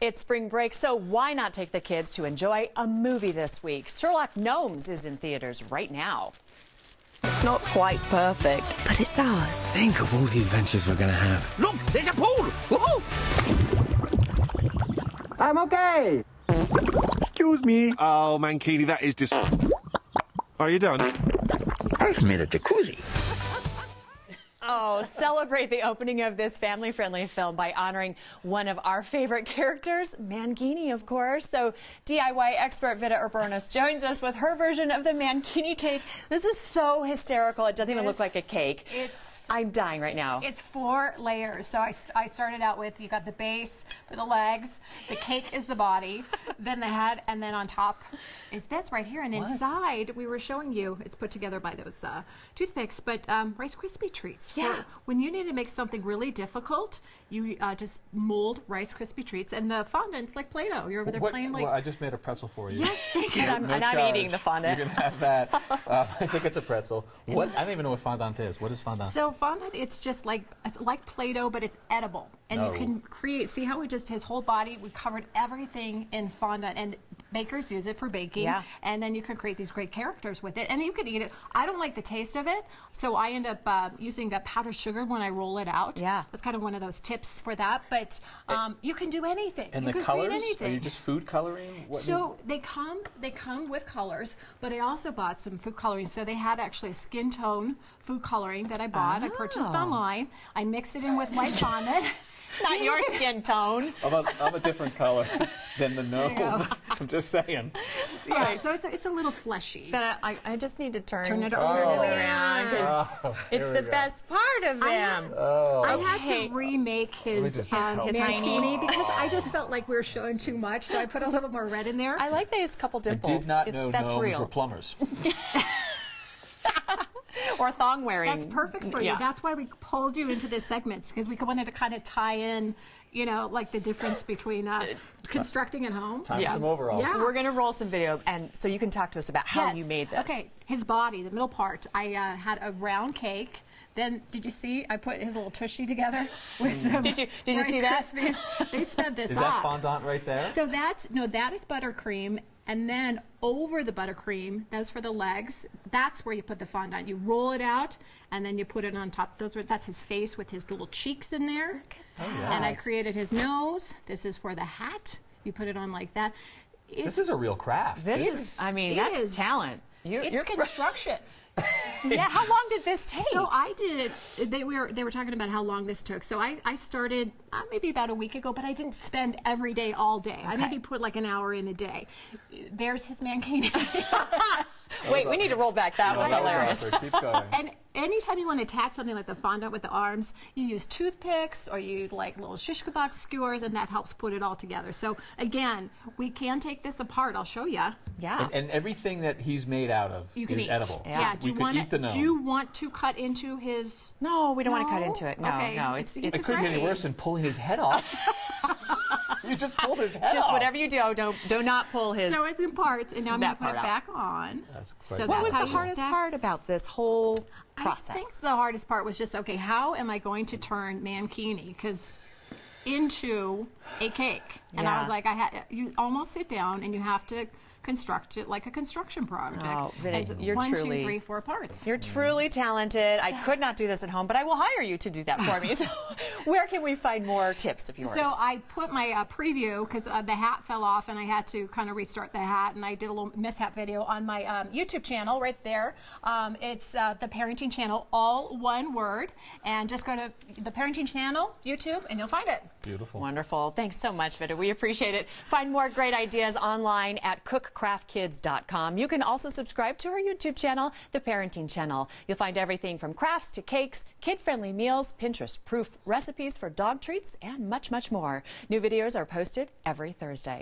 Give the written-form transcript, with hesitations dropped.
It's spring break, so why not take the kids to enjoy a movie this week? Sherlock Gnomes is in theaters right now. It's not quite perfect, but it's ours. Think of all the adventures we're gonna have. Look, there's a pool! Woohoo! I'm okay. Excuse me. Oh, Mankini, that is just... Are you done? I've made a jacuzzi. Oh, celebrate the opening of this family-friendly film by honoring one of our favorite characters, Mankini, of course. So DIY expert Vida Urbonas joins us with her version of the Mankini cake. This is so hysterical. It doesn't even look like a cake. I'm dying right now. It's 4 layers. So I started out with, you got the base for the legs, the cake is the body, then the head, and then on top is this right here. And inside, we were showing you, it's put together by those toothpicks, but Rice Krispie treats. Yeah. When you need to make something really difficult, you just mold Rice Krispie treats, and the fondant's like Play-Doh. You're over there playing like... Well, I just made a pretzel for you. Yes, thank you. And I'm eating the fondant. You can have that. I think it's a pretzel. What? I don't even know what fondant is. What is fondant? So fondant, it's just like, it's like Play-Doh, but it's edible. And you can create, see how we just, his whole body, we covered everything in fondant, and bakers use it for baking. Yeah. And then you can create these great characters with it, and you can eat it. I don't like the taste of it, so I end up using that powdered sugar when I roll it out. Yeah. That's kind of one of those tips for that, but you can do anything. And you the can colors? create anything. Are you just food coloring? So they come with colors, but I also bought some food coloring. So they had actually a skin tone food coloring that I bought. I purchased online. I mixed it in with white fondant. Not your skin tone. I'm a different color than the gnome. I'm just saying. Yeah, so it's a little fleshy. But I just need to turn it around. around because it's the best part of them. I had to remake his Mankini tiny. because I just felt like we were showing too much, so I put a little more red in there. I like these couple dimples. I did not know that's gnomes real. were plumbers. Or thong wearing. That's perfect for you. That's why we pulled you into this segment, because we wanted to kind of tie in, you know, like the difference between constructing at home. Time for some overalls. Yeah. So we're going to roll some video, and so you can talk to us about how you made this. Okay, his body, the middle part. I had a round cake. Then, did you see? I put his little tushy together with some. Did you see that? Krispies. They sped this Is up. that fondant right there? So that is buttercream, and then over the buttercream, that's for the legs. That's where you put the fondant. You roll it out, and then you put it on top. That's his face with his little cheeks in there. Look at that. And I created his nose. This is for the hat. You put it on like that. This is a real craft. This is, I mean, that's talent. It's construction. Yeah, how long did this take? So I did. They were talking about how long this took. So I started maybe about a week ago, but I didn't spend every day all day. I maybe put like an hour in a day. There's his Mankini. Wait, we need to roll back. That was hilarious. Keep going. And anytime you want to attach something like the fondant with the arms, you use toothpicks or you like little shish kebab skewers, and that helps put it all together. So again, we can take this apart. I'll show you. Yeah. And everything that he's made out of is edible. Yeah. We could eat the gnome. Do you want to cut into his? No, we don't want to cut into it. No, okay. no. It couldn't get any worse than pulling his head off. You just pulled his head off. Just whatever you do not pull his. So it's in parts, and now I'm going to put it back on. So what was the hardest part about this whole process? I think the hardest part was just, okay, how am I going to turn Mankini into a cake? And I was like, you almost sit down and you have to construct it like a construction project. Oh, Vida, you're 1, truly 2, 3, 4 parts. You're truly talented. I could not do this at home, but I will hire you to do that for me. So where can we find more tips of yours? So I put my preview, because the hat fell off and I had to kind of restart the hat, and I did a little mishap video on my YouTube channel right there. It's the Parenting Channel, all one word, and just go to the Parenting Channel, YouTube, and you'll find it. Beautiful. Wonderful. Thanks so much, Vida. We appreciate it. Find more great ideas online at cookcraftkids.com. You can also subscribe to our YouTube channel, The Parenting Channel. You'll find everything from crafts to cakes, kid-friendly meals, Pinterest-proof recipes for dog treats, and much, much more. New videos are posted every Thursday.